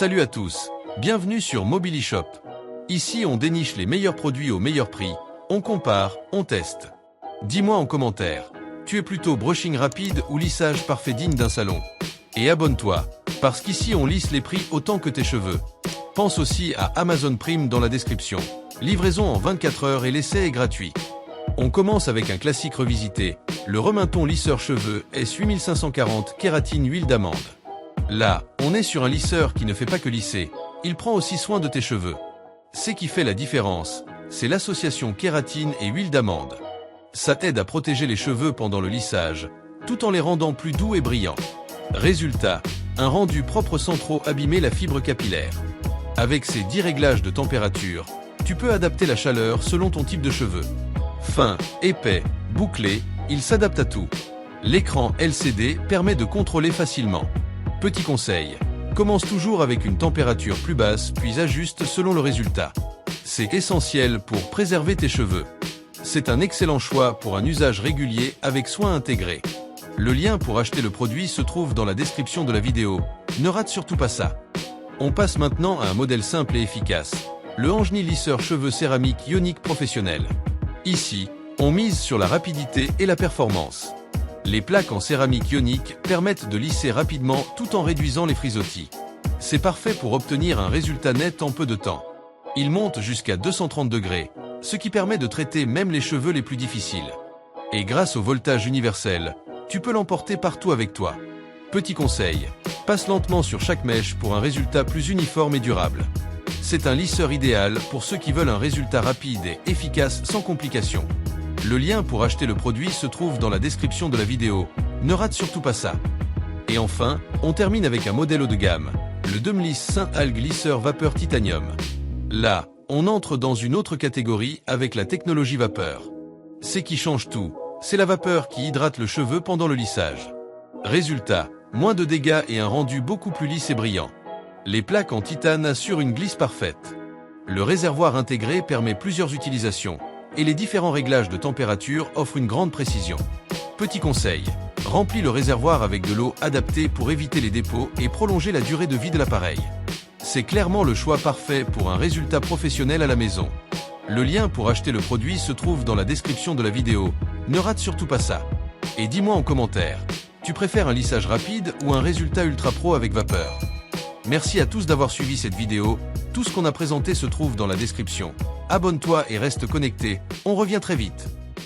Salut à tous, bienvenue sur Mobilishop. Ici on déniche les meilleurs produits au meilleur prix, on compare, on teste. Dis-moi en commentaire, tu es plutôt brushing rapide ou lissage parfait digne d'un salon? Et abonne-toi, parce qu'ici on lisse les prix autant que tes cheveux. Pense aussi à Amazon Prime dans la description. Livraison en 24 heures et l'essai est gratuit. On commence avec un classique revisité, le Remainton lisseur cheveux S8540 kératine huile d'amande. Là, on est sur un lisseur qui ne fait pas que lisser, il prend aussi soin de tes cheveux. Ce qui fait la différence, c'est l'association kératine et huile d'amande. Ça t'aide à protéger les cheveux pendant le lissage, tout en les rendant plus doux et brillants. Résultat, un rendu propre sans trop abîmer la fibre capillaire. Avec ses 10 réglages de température, tu peux adapter la chaleur selon ton type de cheveux. Fin, épais, bouclé, il s'adapte à tout. L'écran LCD permet de contrôler facilement. Petit conseil, commence toujours avec une température plus basse puis ajuste selon le résultat. C'est essentiel pour préserver tes cheveux. C'est un excellent choix pour un usage régulier avec soin intégrés. Le lien pour acheter le produit se trouve dans la description de la vidéo. Ne rate surtout pas ça. On passe maintenant à un modèle simple et efficace. Le Angeny lisseur cheveux céramique ionique professionnel. Ici, on mise sur la rapidité et la performance. Les plaques en céramique ionique permettent de lisser rapidement tout en réduisant les frisottis. C'est parfait pour obtenir un résultat net en peu de temps. Il monte jusqu'à 230 degrés, ce qui permet de traiter même les cheveux les plus difficiles. Et grâce au voltage universel, tu peux l'emporter partout avec toi. Petit conseil, passe lentement sur chaque mèche pour un résultat plus uniforme et durable. C'est un lisseur idéal pour ceux qui veulent un résultat rapide et efficace sans complications. Le lien pour acheter le produit se trouve dans la description de la vidéo. Ne rate surtout pas ça. Et enfin, on termine avec un modèle haut de gamme, le Demliss Saint-Algue lisseur vapeur titanium. Là, on entre dans une autre catégorie avec la technologie vapeur. C'est qui change tout, c'est la vapeur qui hydrate le cheveu pendant le lissage. Résultat, moins de dégâts et un rendu beaucoup plus lisse et brillant. Les plaques en titane assurent une glisse parfaite. Le réservoir intégré permet plusieurs utilisations. Et les différents réglages de température offrent une grande précision. Petit conseil, remplis le réservoir avec de l'eau adaptée pour éviter les dépôts et prolonger la durée de vie de l'appareil. C'est clairement le choix parfait pour un résultat professionnel à la maison. Le lien pour acheter le produit se trouve dans la description de la vidéo. Ne rate surtout pas ça. Et dis-moi en commentaire, tu préfères un lissage rapide ou un résultat ultra pro avec vapeur? Merci à tous d'avoir suivi cette vidéo. Tout ce qu'on a présenté se trouve dans la description. Abonne-toi et reste connecté, on revient très vite.